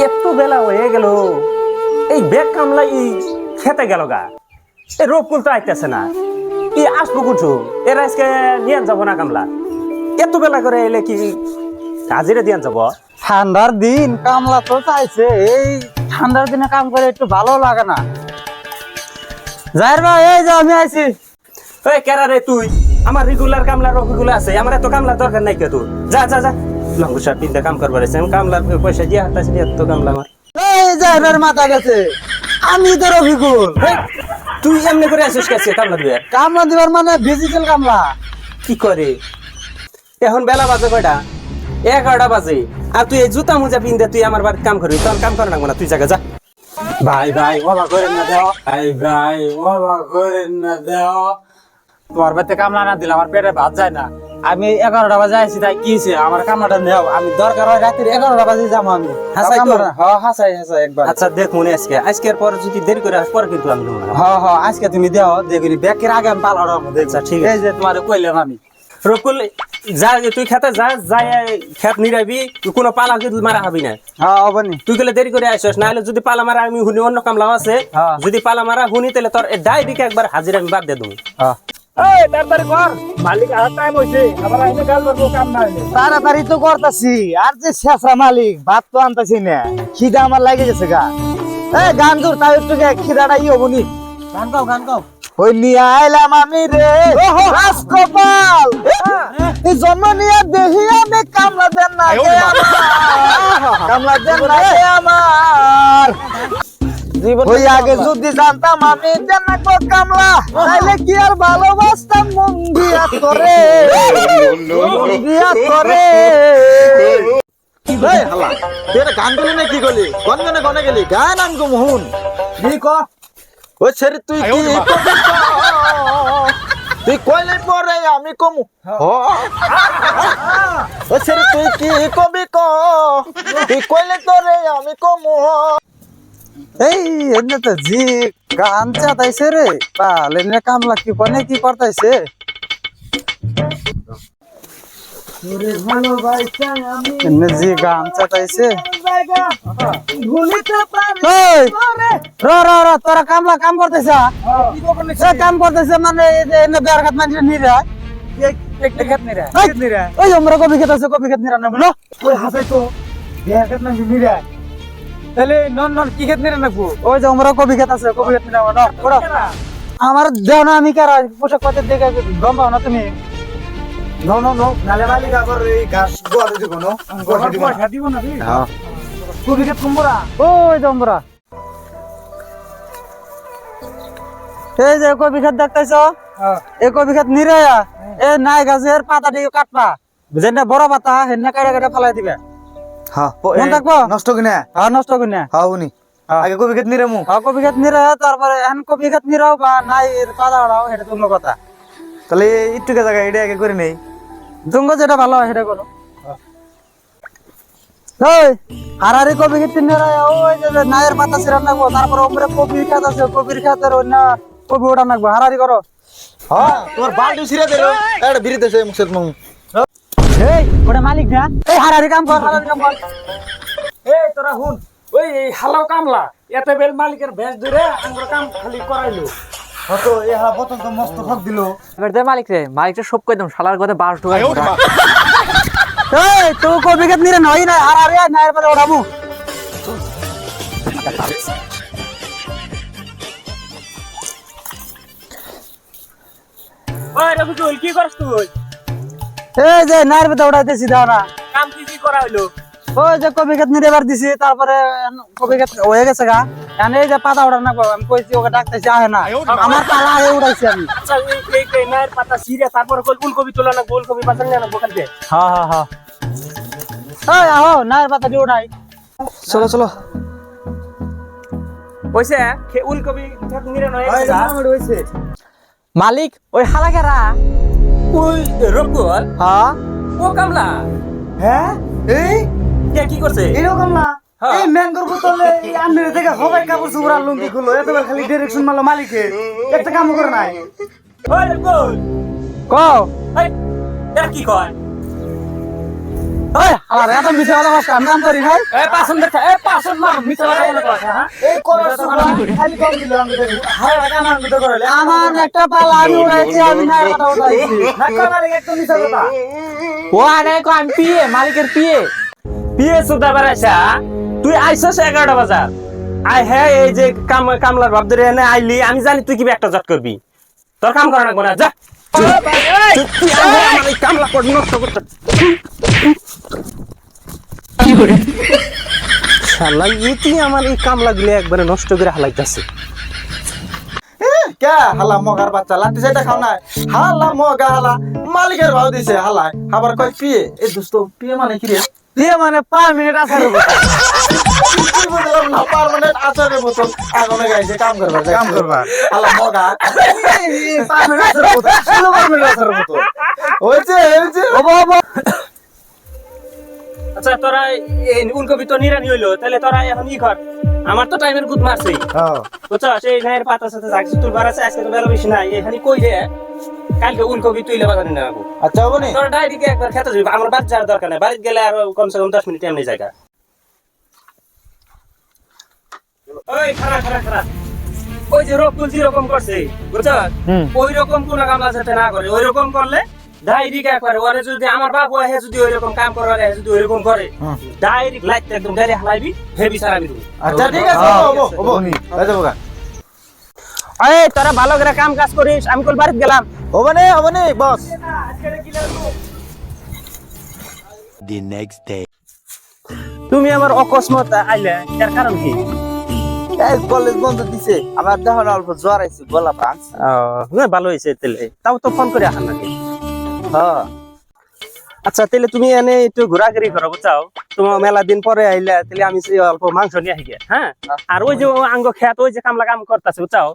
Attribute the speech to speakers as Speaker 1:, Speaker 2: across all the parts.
Speaker 1: এত বেলা হয়ে গেল, এই বেগ কামলা খেতে গেল গা। এই রোগকুল তো আইতেছে না, আসবো কুঠু এরা আজকে নিয়ে যাবো না কামলা। এত বেলা করে এলে কি হাজিরা দিয়ে যাবো?
Speaker 2: ঠান্ডার দিন কামলা তো চাইছে, এই ঠান্ডার দিনে কাম করে একটু ভালো লাগে না। যাইর ভাই, এই যে আমি আইছি।
Speaker 1: ওই কেরা রে তুই? আমার রেগুলার কামলা রোগগুলো আছে, আমার এত কামলার দরকার নাই কে তোর? যা যা যা, লঙ্গু শার্ট পিনতে কাম করবার আছে, কামলার পয়সা দিয়ে হাতাছি এত কামলা আমার।
Speaker 2: এই যাইবার মাথা গেছে, আমি তো রফিকুল।
Speaker 1: তুই এমনি করে আসিস কাছে কামলা দিবে?
Speaker 2: কামলা দিবার মানে ডিজিটাল কামলা।
Speaker 1: কি করে এখন বেলা বাজে কয়টা? 11টা বাজে, আর তুই এই জুতা মোজা পিনতে তুই আমার বাড়িতে কাম করবি? তখন কাম করে না না, তুই জায়গা যা।
Speaker 2: ভাই ভাই ওবা করেন না দেও, ভাই ভাই ওবা করেন না দেও। তোমার বাড়িতে কামলা না দিলে আমার পেটে ভাত যায় না। আমি 11টা বাজে আইছি, তাই কি হইছে? আমার কামলাটা নেও, আমি দরকার হয় রাত্রি 11টা বাজে যাবো আমি।
Speaker 1: হাসাই তো?
Speaker 2: হাসাই হাসাই একবার।
Speaker 1: আচ্ছা দেখ মনে আজকের পর যদি দেরি করে আস পরে কিন্তু আমি দেবো না।
Speaker 2: আজকে তুমি দেও, দেখি ব্যাকের আগে আমি পালাড়ো।
Speaker 1: আচ্ছা ঠিক আছে।
Speaker 2: এই যে তোমার কইলাম আমি
Speaker 1: রকুল, যা তুই খেতে যা, যাই খেত নিরাবি, কোনো পালা কিন্তু মারা হবি না।
Speaker 2: অবনি
Speaker 1: তুই গেলে দেরি করে আসিস, নাহলে যদি পালা মারা আমি শুনি অন্য কামলাও আছে, যদি পালা মারা শুনি তাহলে তোর ডাইরেক্ট একবার হাজিরা আমি বাদ দিয়ে দেবো।
Speaker 2: তাড়াতাড়ি তো করতেছি, আর যে শেষরা মালিক ভাত তো আনতেছি না, খিদা আমার লাগে গেছে গা। এই গান জোর তাই একটু খিদাটা হবনি। গান গাও গান গাও। ওই নিয়ে আইলাম আমি রে রাজকপাল, এই জন্ম নিয়ে দেখি আমি কামলা দেন না গে আমার, কামলা দেন না গে আমার। ওই আগে যদি জানতাম আমি দেন না গো কামলা, তাইলে কি আর ভালোবাসতাম মন দিয়া তোরে, মন দিয়া তোরে।
Speaker 3: এই হালা তুই এটা গান গলি না কি গলি? কোন গানে গনে গেলি? গান আমি গো মোহন
Speaker 2: কি ক?
Speaker 3: ও ছেড়ে তুই কি কবি ক? তুই কইলে পরে আমি কমু। ও ছেড়ে তুই কি কবি ক? তুই কইলে তোরে আমি কমু।
Speaker 2: এই এনে তো জি গান চাতাইছে রে পাল, এনে কামলা কি কোনে কি করতাইছে? এনে জি গান চাতাইছে। ওই, র র র, তোরা কামলা কাম করতেছ? কাম করতেছে মানে এনে বের খাত মানুষ নিরা। ওই আমরা কবি খেত আছে, কবি খেত নিরা না বলো। ওই হাসাই তো বের খাত মানুষ নিরা, তাহলে নন নন কি খেত নিরা নাকবো? ওই যে আমরা কবি খেত আছে, কবি খেত নিরা না পড়ো। আমার দেও না, আমি কারা পোশাক পাতের দেখে গম পাও না তুমি?
Speaker 3: নো নো নো নালে মালিক আবার এই গাছ গোয়ালে দিব না, গোয়ালে দিব না।
Speaker 2: হ্যাঁ কবি খেত কুমড়া, ওই যে আমরা এই যে কবি খেত দেখতেছ, এই কবি খেত নিরায়া এ নাই গাছের পাতা দিয়ে কাটবা, যেটা বড় পাতা হেনা কাটা কাটা ফেলাই দিবে।
Speaker 3: হ্যাঁ
Speaker 2: মন থাকবো?
Speaker 3: নষ্ট কিনা?
Speaker 2: হ্যাঁ নষ্ট করি না।
Speaker 3: হ্যাঁ উনি আগে কবি খেত নিরামু।
Speaker 2: হ্যাঁ কবি খেত নিরায়া, তারপরে এখন কবি খেত নিরাও বা নাই পাতা ওড়াও, এটা তো অন্য কথা।
Speaker 3: তাহলে একটু জায়গা এটা আগে করে নেই।
Speaker 2: জঙ্গ যেটা ভালো হয় সেটা করো। ওই হারারি কবি খেত নিরায়া, ওই যে নায়ের পাতা ছিড়া নাকবো, তারপরে ওপরে কবির খেত আছে, কবির খেতের অন্য কবি ওটা নাকবো, হারারি করো।
Speaker 3: হ্যাঁ তোমার বালটি ছিড়ে দিল, এটা বিরিতেছে মুখের মুখ।
Speaker 2: এই ওটা মালিক না, এই হারারি কাম কর, হারারি কাম কর।
Speaker 1: এই তোরা হুন, ওই হালাও কামলা এত বেল মালিকের ভেস ধরে আমরা কাম খালি করাইলো।
Speaker 3: হতো এই হালা বোতল তো মস্ত ঠক দিল।
Speaker 4: এবার দে মালিক রে, মালিকটা সব কই দাম, শালার কথা 12 টাকা।
Speaker 2: এই তো কবি খেত নিরা নই না, হারারি আর নায়ের পাতা ওঠাবো।
Speaker 1: ওই রবিকুল কি করছ তুই?
Speaker 2: এই যে নায়ের পাতা ওঠাইতেছি দাও না।
Speaker 1: কাম কি করা হইলো?
Speaker 2: ওই যে কবি খেত নিরে বার দিছি, তারপরে কবি খেত হয়ে গেছে গা। এখন এই যে পাতা ওঠা না, আমি কইছি ওকে ডাকতেছি আহে না, আমার পালা আগে উঠাইছি আমি।
Speaker 1: আচ্ছা এই নায়ের পাতা ছিঁড়ে তারপরে ফুলকপি তোলা না, গোলকপি বাঁচান না বোকাল দিয়ে।
Speaker 2: হ্যাঁ হ্যাঁ হ্যাঁ, এই আহো নায়ের পাতা দিয়ে উঠাই।
Speaker 3: চলো চলো
Speaker 1: কইছে ফুলকপি খেত নিরে নয়
Speaker 3: হইছে।
Speaker 4: মালিক ওই হালা কেরা?
Speaker 1: ওই রকুল
Speaker 2: হ্যাঁ
Speaker 1: ও কামলা।
Speaker 3: হ্যাঁ এই
Speaker 1: কে কি করছে?
Speaker 3: এরকম না,
Speaker 1: হ্যাঁ।
Speaker 3: এই ম্যাঙ্গোর বোতলে আন্ডারে থেকে সবাই কাপড় চোপড় আর লুঙ্গি খুলো, এতবার খালি ডিরেকশন মারলো মালিকে, একটা কাম করে নাই।
Speaker 1: ওই রকুল
Speaker 2: কও
Speaker 1: এই এরা কি কয়?
Speaker 2: ওই আরে এত মিছে কথা কস কাম কাম করি ভাই
Speaker 1: এ পাছন দেখা এ পাছন না মিছা কথা বলে কথা হ্যাঁ
Speaker 3: এই করস খালি কম দিল আমাদের হারা টাকা না আমাদের করে
Speaker 2: আমার একটা পালা আমি উড়াইছি আমি না কথা উড়াইছি
Speaker 3: না মালিক একদম মিছা কথা
Speaker 4: ও আরে কো আমি পিয়ে মালিকের পিয়ে
Speaker 1: পিয়ে সুদা বারাইছা তুই আইছস 11টা বাজার আই হ্যাঁ এই যে কামলার ভাব ধরে এনে আইলি আমি জানি তুই কি একটা জট করবি তোর কাম করা লাগবে না যা তুই আমার এই কামলা কর নষ্ট করতে কি করে শালা ইতি আমার এই কামলা গুলো একবারে নষ্ট করে হালাইতাছে
Speaker 3: কে হালা মগার বাচ্চা লাঠি সেটা খাও না হালা মগা হালা মালিকের ভাও দিছে হালা আবার কই পিয়ে এই দোস্ত পিয়ে মানে কি রে
Speaker 2: দিয়ে মানে 5 মিনিট আছে
Speaker 3: কি বুঝলাম না পার্মানেন্ট আচারের মতো আগুনে গাইছে কাম করবা হালা মগা 5 মিনিট আচারের মতো 16 মিনিট আচারের মতো হইছে
Speaker 1: আচ্ছা তোরা এই উনকবি তো নিরানি হইলো তাহলে তোরা এখন ই কর আমার তো টাইমের গুদ মারছে বুঝছো সেই নায়ের পাতার সাথে যাচ্ছি তোর বাড়াছে আজকে তো বেলা বেশি নাই এখানে কই রে কালকে উনকবি তুইলে বাজারে না রাখবো
Speaker 3: আচ্ছা হবনি
Speaker 1: তোর ডাইরিকে একবার খেতে যাবি আমার বাড়ি যাওয়ার দরকার নাই বাড়িতে গেলে আরো কমসে কম 10 মিনিট এমনি জায়গা ওই খারা ওই যে রোগ তুলছি রকম করছে বুঝছো ওই রকম কোন কামলা যাতে না করে ওই রকম করলে ডাইরিকে একবারে ওরে যদি আমার বাবু আহে যদি ওই রকম কাম করে যদি ওই রকম করে ডাইরেক্ট লাইট একদম ডাইরে হালাইবি হেভি সারাবি তুই
Speaker 3: আচ্ছা ঠিক আছে হবনি যাবো গা
Speaker 1: এই তোরা ভালো করে কাম কাজ করিস আমি কল বাড়িতে গেলাম
Speaker 3: হবনি বস
Speaker 5: The next day.
Speaker 1: তুমি আমার অকস্মাত আইলে এর কারণ কি
Speaker 2: কলেজ বন্ধ দিছে আমার যখন অল্প জ্বর আইছে গলা পাঁচ
Speaker 1: না ভালো হয়েছে তাহলে তাও তো ফোন করে আসার নাকি
Speaker 2: হ্যাঁ
Speaker 1: আচ্ছা তাহলে তুমি এনে একটু ঘোরাঘুরি করো বুঝাও তোমার মেলা দিন পরে আইলে তাহলে আমি সেই অল্প মাংস নিয়ে আসি হ্যাঁ আর ওই যে আঙ্গ খেত ওই যে কামলা কাম করতেছে বুঝাও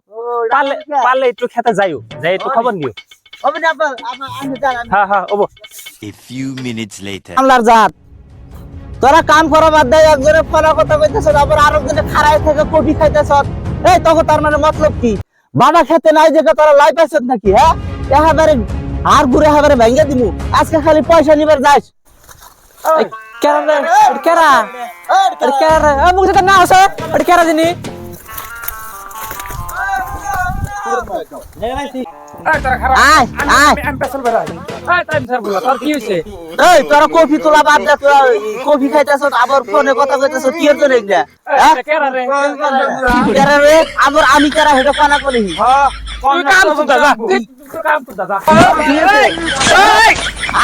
Speaker 1: পারলে একটু খেতে যাইও যাই একটু খবর নিও
Speaker 2: হবনি আপা আমি জানি
Speaker 1: হ্যাঁ ওবো
Speaker 5: A few minutes later.
Speaker 2: আমলার জাত তোরা কাম করা বাদ দেয় একজনে ফোন কথা কইতেছ আবার আরেকজনে খাড়াই থেকে কফি খাইতেছ এই তখন তার মানে মতলব কি বাবা খেতে নাই যে তোরা লাই পাইছ নাকি হ্যাঁ এবারে আর ঘুরে এবারে ভাঙ্গা দিমু আজকে খালি পয়সা নিবার যাস
Speaker 4: কেরা রে কেরা কেরা রে মুখ থেকে না আসে কেরা দিনি
Speaker 2: আয় আয়
Speaker 4: তোর কি হইছে
Speaker 2: এই তোরা কফি তোলা বাদ দে তোরা কফি খাইতেছ আবার ফোনে কথা কইতেছ কি এর জন্য এগুলা হ্যাঁ
Speaker 4: কেরা রে
Speaker 2: কেরা রে আবার আমি কেরা হেটা কানা করি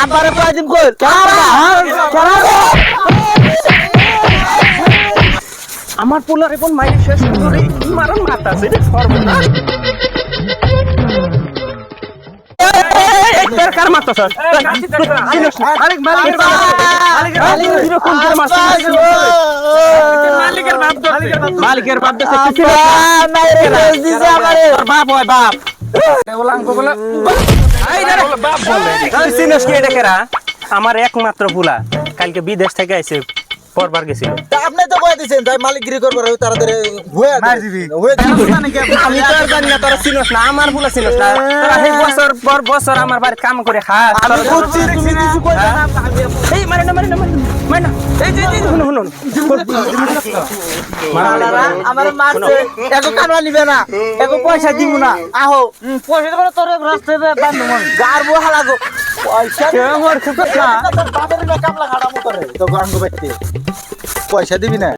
Speaker 2: আবার কয়দিন কই
Speaker 1: আমার পোলার এখন মাইনে শেষ করে মারণ মারতাছে রে সর্বনাশ তোর কার মারতাছ মালিকের বাপ বাপ হয় বাপ আমার একমাত্র পুলা কালকে বিদেশ থেকে আইছে পরবার গেছিল
Speaker 3: আপনি তো কই দিছেন তাই মালিকগিরি করবার তাড়াতাড়ি হয়ে মার দিবি
Speaker 1: আমি তো আর জানি না তোরা চিনস না আমার পুলা চিনস না তোরা সেই বছর পর বছর আমার বাড়ি কাম করে খা
Speaker 3: বুঝছি তুমি কিছু কই না
Speaker 1: এই মারে না এই যে শুনো
Speaker 2: আমার মারছে এগো কামলা নিবে না এগো পয়সা দিব না আহো পয়সা করে তোর রাস্তায় বান্ধব গারবো হালাগো পয়সা
Speaker 3: বাপের কামলা খাড়া মতো রে তো গাঙ্গ বাইতে পয়সা দিবি না